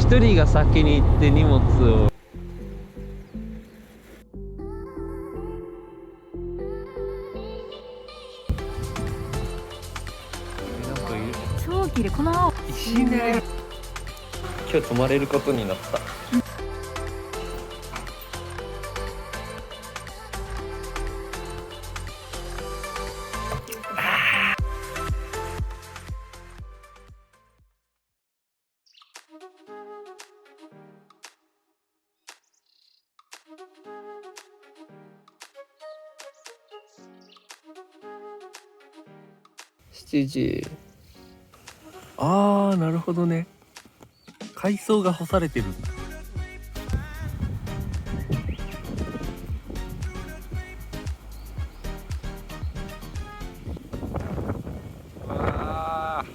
一人が先に行って荷物を。なんかいる。超綺麗。この青。石ね。今日泊まれることになった。7時。あー、なるほどね。海藻が干されてるんだ。わー、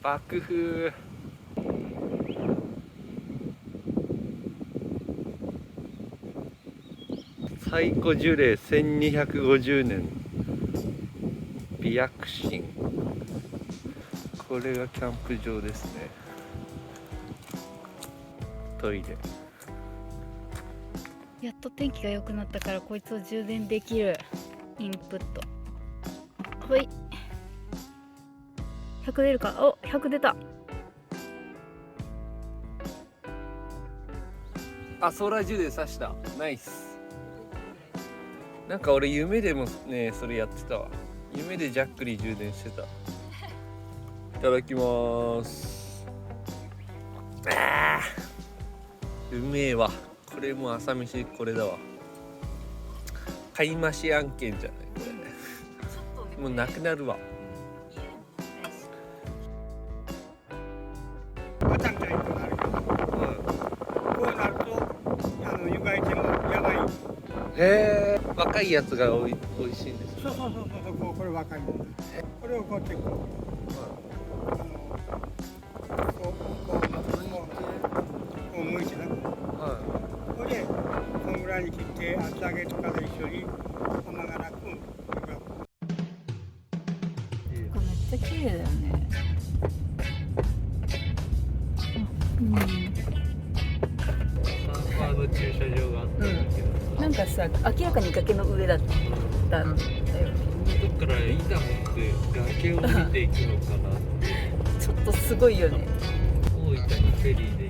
爆風。最古樹齢1250年。美薬神。これがキャンプ場ですね。トイレ。やっと天気が良くなったからこいつを充電できる。インプット。ほい。100出るか。お、100出た。あ、ソーラー充電さした。ナイス。なんか俺夢でもね、それやってたわ。夢でジャックリ充電してた。いただきます。あー、うめえわ。これも朝飯これだわ。買い増し案件じゃないこれ。もうなくなるわ。バタみたいになるけど、こうなると湯がいてもやばい。へえ。若いやつがおいしいんです。そうこれ若いの。これをこうやってこう剥いてな。これでこのぐらいに切って厚揚げとかで一緒に甘がなく。これめっちゃ綺麗だよね。うん。サーファーの駐車場があったんだけど、なんかさ、明らかに崖の上だったんだよね。どっから板持って崖を降りていくのかなって。ちょっとすごいよね。大分にフェリーで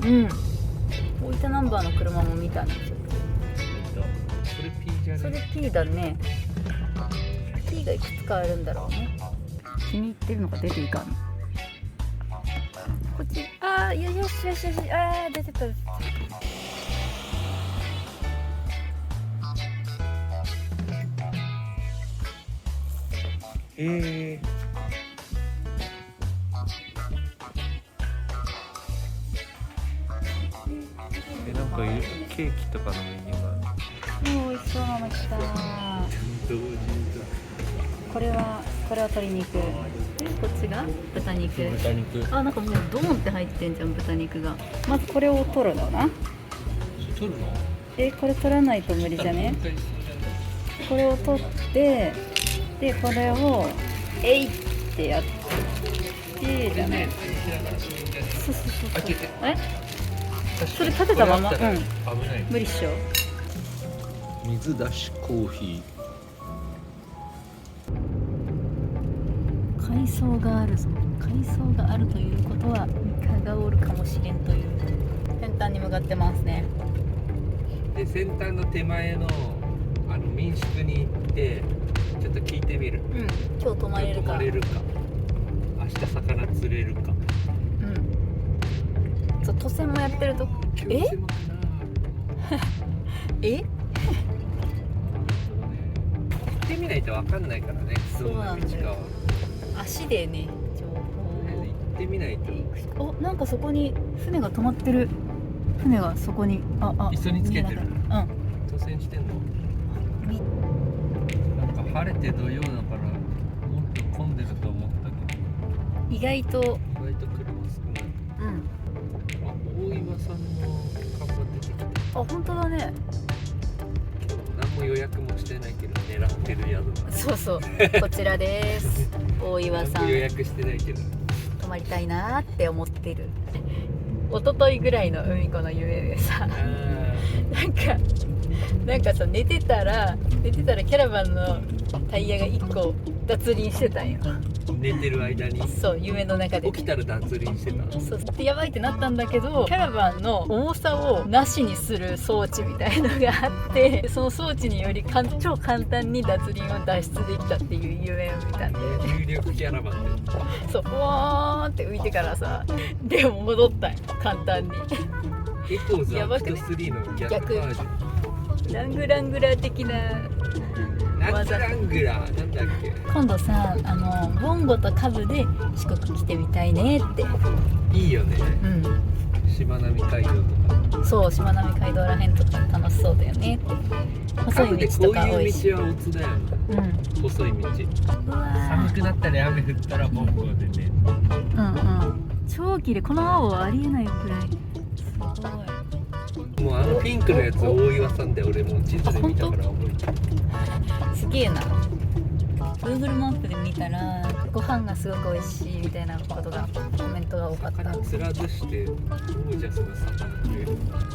行く。うん。大分ナンバーの車も見たんですよ。それ P じゃね。それ P だね。P がいくつかあるんだろうね。気に入ってるのが出ていかん。こっち。ああ、よし。ああ、出てた。へえ。なんかケーキとかのメニューがある。もう美味しそうなの来た。これは鶏肉。こっちが豚肉。豚肉。あ、なんかもうドーンって入ってんじゃん、豚肉が。まずこれを取るのな。取るの？これ取らないと無理じゃね。これを取って、でこれをえいってやってじゃない。そう。それ立てたまま。うん。危ない。無理っしょ。水出しコーヒ海藻があるぞ。海藻があるということはイカがおるかもしれんという。先端に向かってますね。ー。で先端の手前の民宿に行ってちょっと聞いてみる。うん。今日泊まれるか。泊まれるか。明日魚釣れるか。うん。そう、渡船もやってると。今日狭くな。え？行ってみないと分かんないからね。そうなんだよ。どんな道かは。足でね、情報を。行ってみないと。お、なんかそこに船が止まってる。船がそこに。磯につけてる。見えなかった。当選してんの？みなんか晴れて土曜だからもっと混んでると思ったけど、意外と。意外と車少ない。うん。あ、大岩さんの看板出てきた。あ、本当だね。何も予約もしてないけど狙ってる宿。そうそう。こちらです。大岩さん。何も予約してないけど。泊まりたいなーって思っててる。一昨日ぐらいの海子の夢でさ、なんかさ、寝てたらキャラバンのタイヤが1個脱輪してたんよ。寝てる間に。そう、夢の中で起きたら脱輪してた。そうで、やばいってなったんだけど、キャラバンの重さをなしにする装置みたいのがあって、その装置により超簡単に脱輪を脱出できたっていう夢を見たんで、有力キャラバンで。そう、ふわーんって浮いてからさ、でも戻ったんよ、簡単に。エコーズアクト3の逆バージョン。ラングラングラー的なラングラーなんだっけ。今度さ、ボンゴとカブで四国来てみたいねって。いいよね。しまなみ海道とか。そう、しまなみ海道らへんとか楽しそうだよねって。細い道とか多いし。こういう道はオツだよね。細い道。寒くなったり雨降ったらボンゴでね。超綺麗。この青はありえないくらい。すごい。もうピンクのやつ大岩さんで、俺も地図で見たから覚えてる。すげえな。 Google マップで見たらご飯がすごく美味しいみたいなことがコメントが多かった。釣らずしてゴージャスな魚って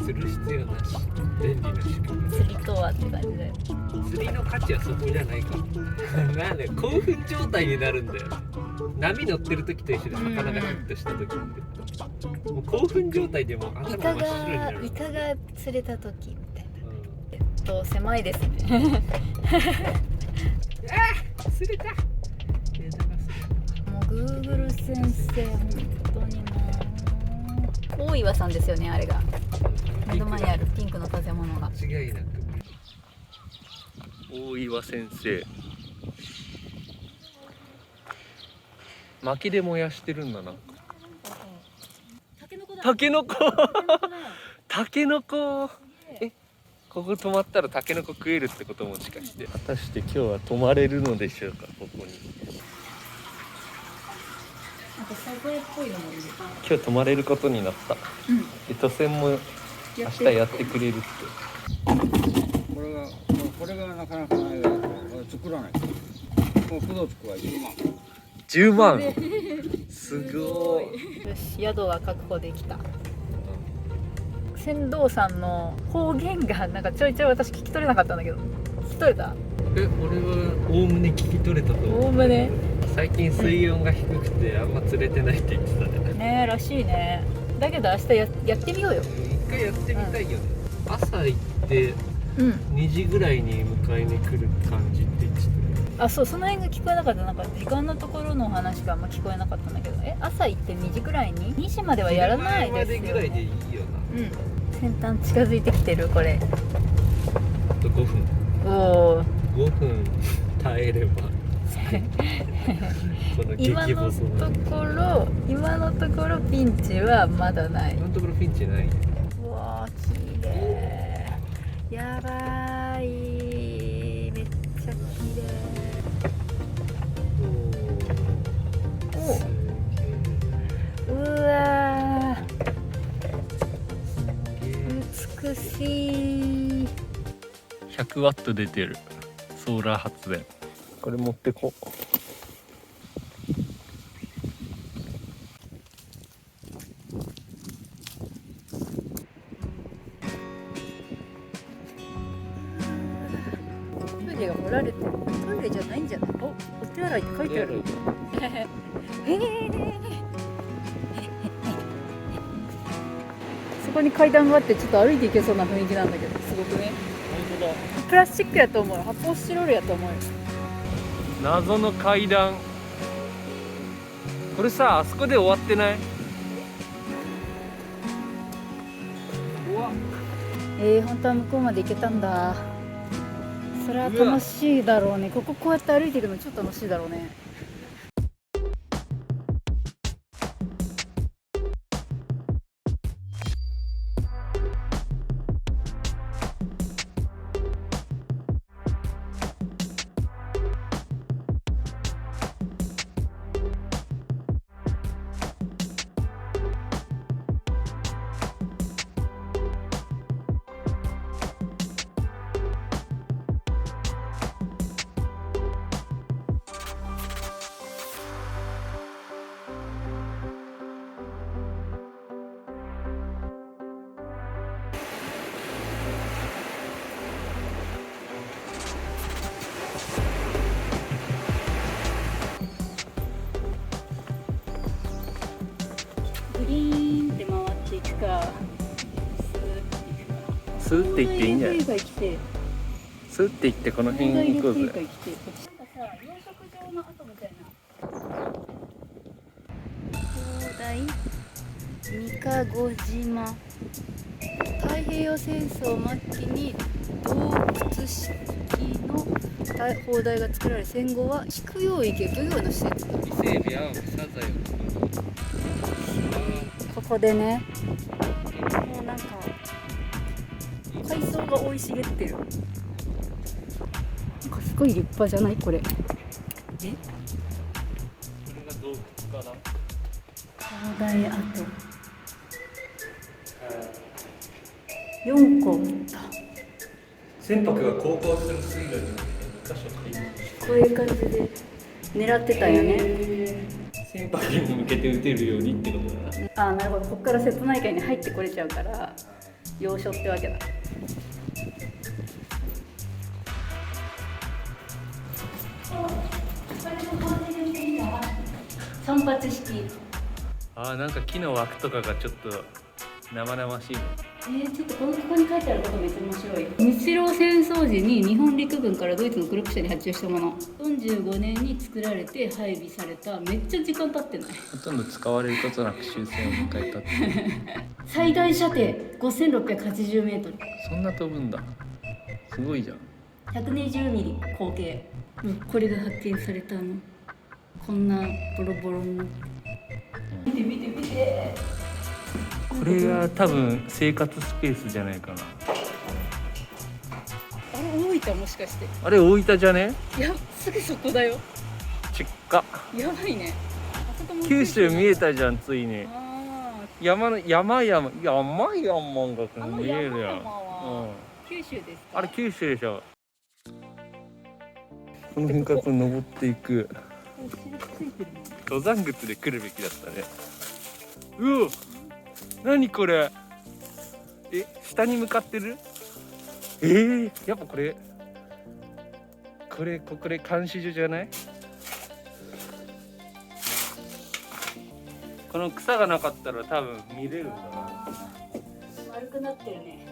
釣る必要なし、便利な仕組み。釣りとはって感じで、釣りの価値はそこじゃないからなんで興奮状態になるんだよ。波乗ってる時と一緒で魚がヒットした時って、もう興奮状態でもう頭真っ白になる。イカが釣れた時みたいな、狭いですね釣れた。もう Google 先生本当にもう大岩さんですよね、あれが目の前にあるピンクの建物が。間違いなく大岩先生。薪で燃やしてるんだな。タケノコタケノコ。ここ泊まったらタケノコ食えるってこともしかして。果たして今日は泊まれるのでしょうか、ここに。なんかサザエっぽいのもいる。今日泊まれることになった。で、都船も明日やってくれるって。これがなかなかないから作らない。もう工藤地区は10万すごい。よし、宿は確保できた。船頭さんの方言がなんかちょいちょい私聞き取れなかったんだけど、聞き取れた？俺はおおむね聞き取れたと思う。おおむね。最近水温が低くてあんま釣れてないって言ってたね。ねえ、らしいね。だけど明日やってみようよ。一回やってみたいよね。朝行って2時ぐらいに迎えに来る感じって言ってた。あ、そう、その辺が聞こえなかった。なんか時間のところの話があんま聞こえなかったんだけど、朝行って2時ぐらいに2時まではやらないですよ、ね。昼前までぐらいでいいよな。先端近づいてきてるこれ。あと5分。おお。5分耐えれば。この今のところピンチはまだない。今のところピンチない。うわー、綺麗。やばい、めっちゃ綺麗。おうわー、美しい。100ワット出てるソーラー発電。これ持ってこう。トイレが掘られてる。トイレじゃないんじゃない？お手洗いって書いてある。そこに階段があってちょっと歩いていけそうな雰囲気なんだけど、すごくね。本当だ。プラスチックやと思う。発泡スチロールやと思うよ。謎の階段。これさ、あそこで終わってない？本当は向こうまで行けたんだ。それは楽しいだろうね。こうやって歩いていくのちょっと楽しいだろうね。グリーンって回っていくか、スーって行っていいんじゃない？が来て、スーって行ってこの辺に行こうぜ。なんかさ、養殖場の跡みたいな。灯台三ヶ子島。太平洋戦争末期に洞窟式の砲台が作られ、戦後は畜養域や漁業の施設。伊勢海老、サザエ。ここでね、もうなんか海藻が生い茂ってる。なんかすごい立派じゃないこれ。これが洞窟かな。灯台跡4個だ。船舶が航行する水路に2カ所っていい。こういう感じで狙ってたよね。船舶に向けて撃てるようにってことだな。あ、なるほど。ここから瀬戸内海に入ってこれちゃうから要所ってわけだ。三発式。なんか木の枠とかがちょっと生々しいね。ちょっとここに書いてあることめっちゃ面白い。日露戦争時に日本陸軍からドイツのクルック社に発注したもの。45年に作られて配備された。めっちゃ時間経ってない？ほとんど使われることなく終戦を迎えたって最大射程5680メートル。そんな飛ぶんだ。すごいじゃん。120ミリ口径。これが発見されたの。こんなボロボロの。見て見て見て。これが多分生活スペースじゃないかな。あれ大分もしかして。あれ大分じゃね？いや、すぐそこだよ。ちっか。やばいね。あそこも九州見えたじゃん、ついに。山が見えるやん。あの山々うん、は九州ですか？あれ九州でしょ。この辺からこう登っていく。登山靴で来るべきだったね。うわ、何これ。下に向かってる。やっぱこれ監視所じゃない？この草がなかったら多分見れるんだな。丸くなってるね。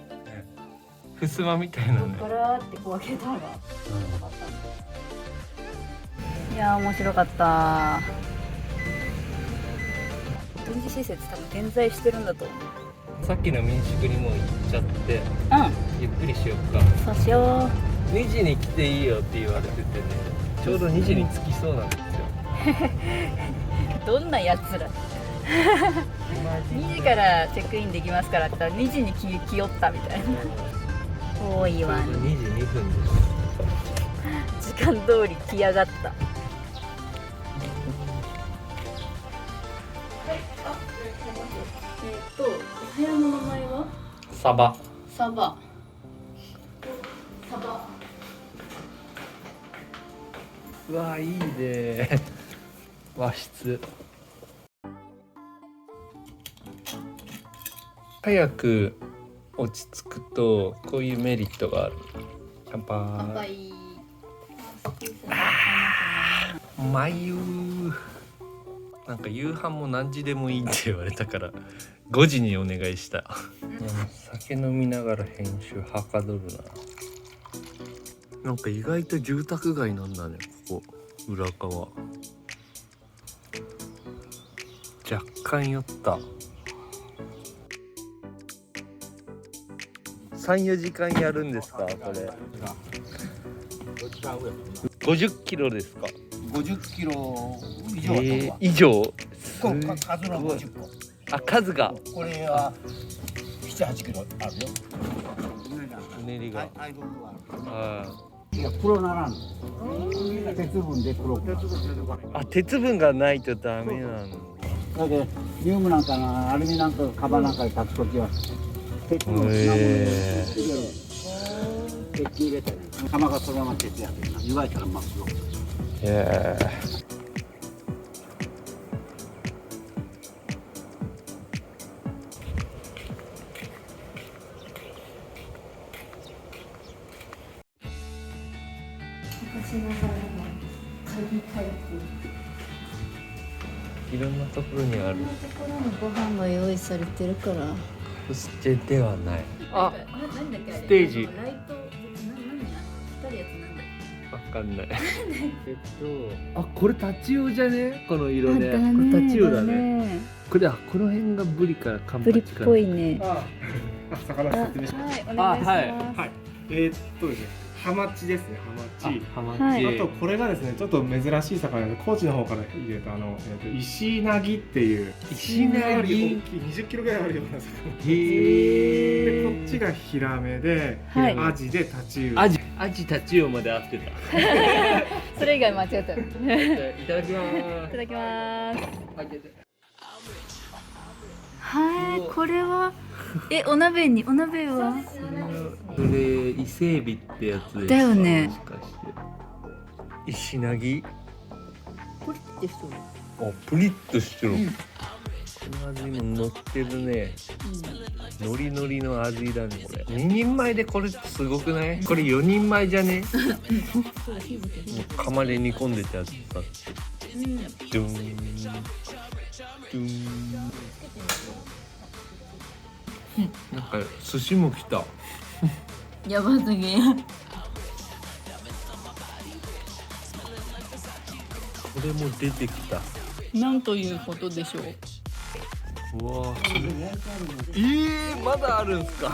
襖みたいなね。ガラーってこう開けたら、いやー面白かった。軍事施設多分点在してるんだと思う。さっきの民宿にもう行っちゃって、ゆっくりしよっか。そうしよう。2時に来ていいよって言われててね、ちょうど2時に着きそうなんですよ。どんなやつら。2時からチェックインできますからって言ったら2時に来よったみたいな。多いわね。2時2分です。時間通り来やがった。お部屋の名前は？サバ。サバ。うわいいね。和室。早く落ち着くとこういうメリットがある。乾杯。うまいよ。なんか夕飯も何時でもいいって言われたから5時にお願いした。酒飲みながら編集はかどるな。なんか意外と住宅街なんだね、ここ浦川。若干酔った。3、4時間やるんですかこれ。50キロですか。50キロ以上は飛ぶわ。以上。数の50個。数が。これは7、8キロあるよ。うねりが。いや、黒ならん。鉄分で黒。鉄分がないとダメなの。だけどリウムなんかな、アルミなんかカバなんかで立つときは鉄の品物で鉄器入れてね、釜がそのまま鉄やってるな。湯がいたら真っ黒。昔ながらの鍵タイプ。いろんなところにある。こんなところにご飯が用意されてるから。カプスチェではない。あ、なんだっけあれ。ステージライト何光るやつなんだっわかんない。あ、これタチウオじゃね？この色ね。け。これタチウオだね。ね。これこの辺がブリからカンパブリっチかな。ぽいね。あ、魚説明します。はい、お願いします。はい。ですね、ハマチですね、ハマチ。ハマはいあとこれがですね、ちょっと珍しい魚で、高知の方から入れた石ナギっていう石ナ大きいギ。 20キロぐらいあるような魚。へでこっちがヒラメで、はいアジでタチウオ。アジタチウオまで合ってた。それ以外間違えた。いいただきます。ただきます。はいはい、これは。お鍋は。それ伊勢エビってやつですか。だよねもしかして石ナギ。ポリってしとる。あ、プリッとしてる。うんこの味も乗ってるね。ノリノリの味だねこれ。2人前でこれすごくない？これ4人前じゃね？もう釜で煮込んでたやつだって。ドゥーンドゥーン。なんか寿司も来た。やばすぎ。これも出てきた。なんということでしょう。うわー、まだあるんすか。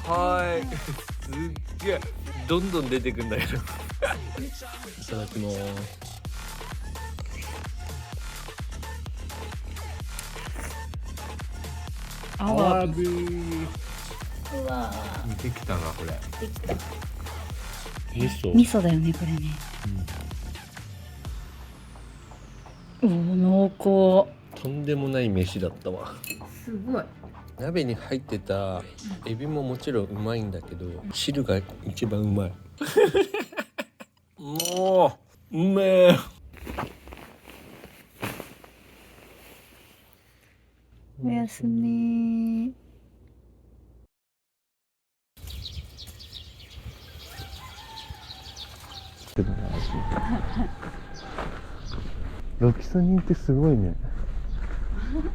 はい、すっげえどんどん出てくんだけど。いただきます。アワビ。うわ似てきたなこれ。ー、できた。味噌。味噌だよね、これね。濃厚。とんでもない飯だったわ。すごい。鍋に入ってたエビももちろんうまいんだけど、汁が一番うまい。もううめえ。おやすみ。ロキソニンってすごいね。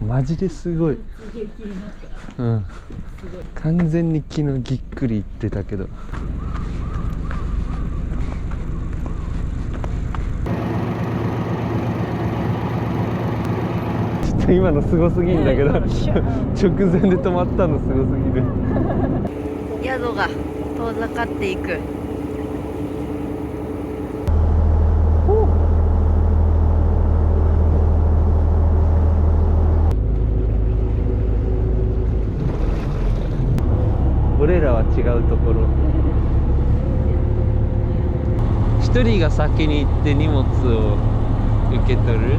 マジですごい。うん。完全に昨日ぎっくり言ってたけど。ちょっと今のすごすぎんだけど、直前で止まったのすごすぎる。宿が遠ざかっていく。俺らは違うところ。一人が先に行って荷物を受け取る。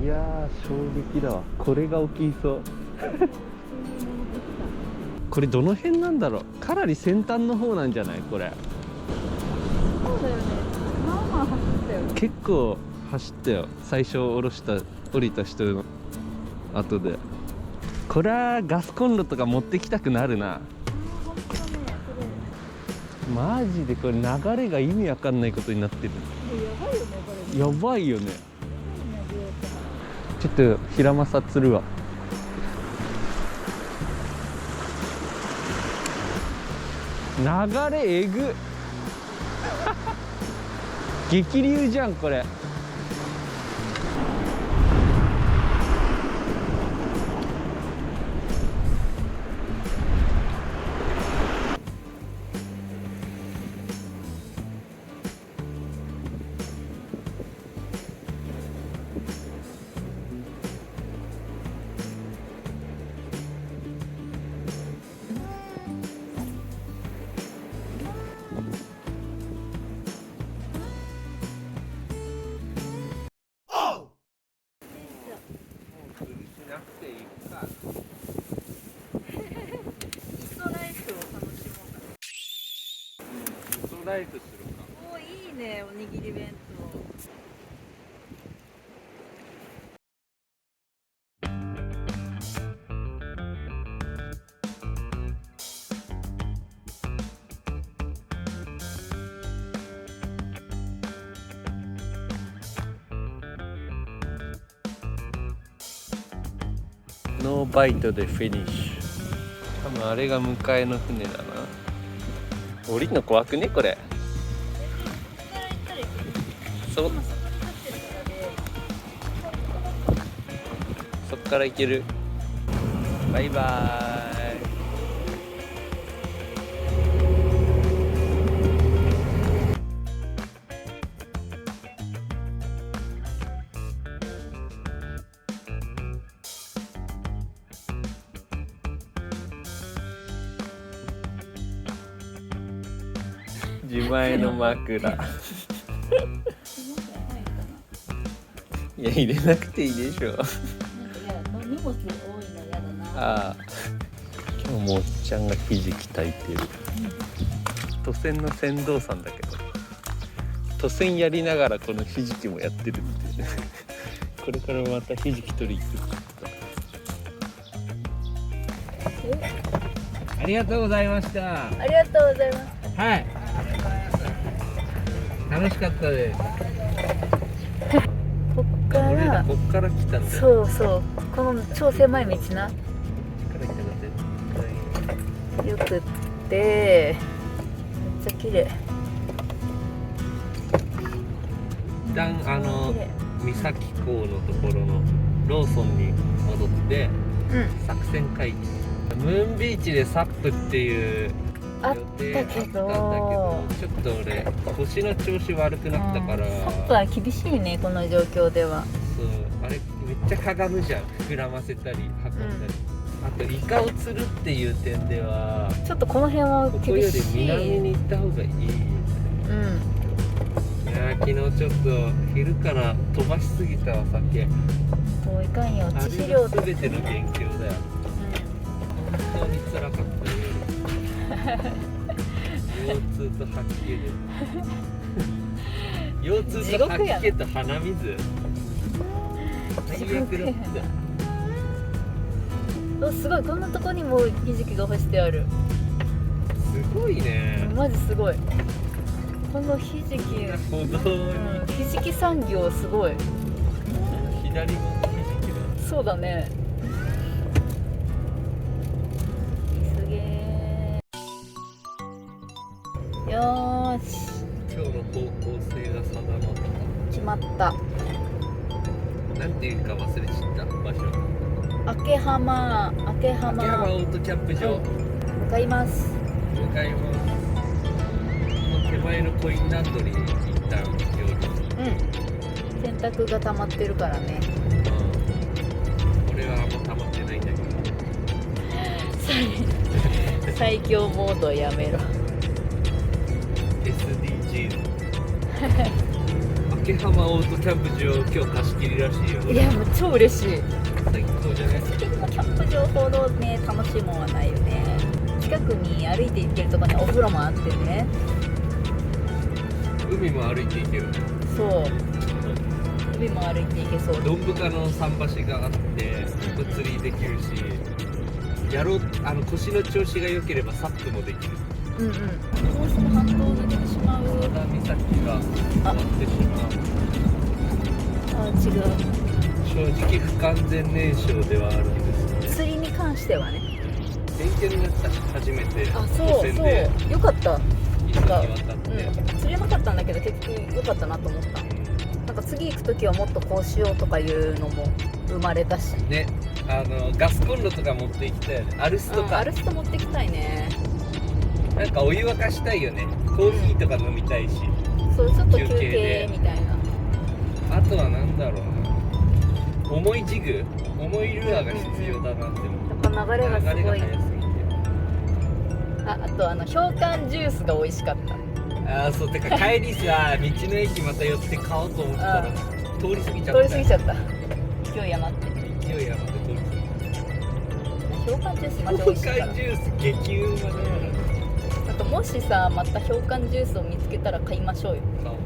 いやー衝撃だわ。これが起きそう。これどの辺なんだろう。かなり先端の方なんじゃないこれ。そうだよね。まあまあ走ったよね。結構走ったよ。最初降りた人の後で。これはガスコンロとか持ってきたくなるな。マジでこれ流れが意味わかんないことになってる。やばいよね。ちょっと平正釣るわ。流れえぐ。激流じゃんこれ。ライトするか。おーいいね、おにぎり弁当。ノーバイトでフィニッシュ。多分あれが迎えの船だな。降りるの怖くねこれ。そっから行ける。バイバーイ。自前の枕。いや入れなくていいでしょ。荷物多いの嫌だな。ああ、今日もおっちゃんがひじき炊いてる。渡船の船頭さんだけど、渡船やりながらこのひじきもやってるっていう。これからまたひじき取り行くって。ありがとうございました。ありがとうございます。はい。楽しかったです。こっからこっから来たんだよ。そうそう、この超狭い道な、こっから来たの絶よくってめっちゃ綺麗。一旦綺麗。三崎港のところのローソンに戻ってうん作戦会議。ムーンビーチでサップっていうあっ予定たけどあったんだけど、ちょっと俺腰の調子悪くなったから、サップは厳しいねこの状況では。そうあれめっちゃかがむじゃん。膨らませたり運んだり、あとイカを釣るっていう点ではちょっとこの辺はここより厳しい。南に行った方がいい。うん。いや昨日ちょっと昼から飛ばしすぎたわ酒。もういかんよ、あ致死れが量と。全ての元凶だよ。本当に辛かったよ。腰痛と吐き気で。腰痛と吐き気と鼻水。最悪だった。おすごい、こんなとこにもひじきが干してある。すごいね。マジすごい。このひじき、歩道にひじき産業すごい。左のひじきだ。そうだね。すげー。よーし、今日の方向性が定まっ決まった。た。なんていうか忘れちゃった場所。明浜秋葉オートキャンプ場、向かいます。向かいます。この手前のコインランドリーに一旦寄る。うん。洗濯が溜まってるからね。俺はあんま溜まってないんだけど。最強モードやめろ。 SDGs。秋浜オートキャンプ場今日貸し切りらしいよ。いやもう超嬉しい。最高じゃない。キャンプ場ほどね楽しいもんはないよね。近くに歩いて行けるところにお風呂もあってね。海も歩いていける。そう、海も歩いて行けそう。どんぶかの桟橋があって釣りできるし、腰の調子が良ければサップもできる。うんうん。どうしても半島に出てしまう。まだ岬が終わってしまう。あ、違う。正直不完全燃焼ではあるんです釣りに関してはね。勉強になったし、初めてあ、そう漁船でそう、よかった。一緒に渡って、釣れなかったんだけど結局良かったなと思った。なんか次行く時はもっとこうしようとかいうのも生まれたしね、ガスコンロとか持って行きたいよね。アルスとか、アルスト持ってきたいね。なんかお湯沸かしたいよね。コーヒーとか飲みたいし、そう、ちょっと休休憩憩でみたいな。あとはなんだろうな、重いジグ、重いルアーが必要だなって思う。やっぱ流れがすごい。流れが速すぎて。あと氷管ジュースが美味しかった。そう、てか帰りさ、道の駅また寄って買おうと思ったら通り過ぎちゃった。通り過ぎちゃった。勢い余って。勢い余って通り過ぎ氷管ジュースまた美氷味しいから管ジュース激うまだよ。あともしさまた氷管ジュースを見つけたら買いましょうよ。買おう。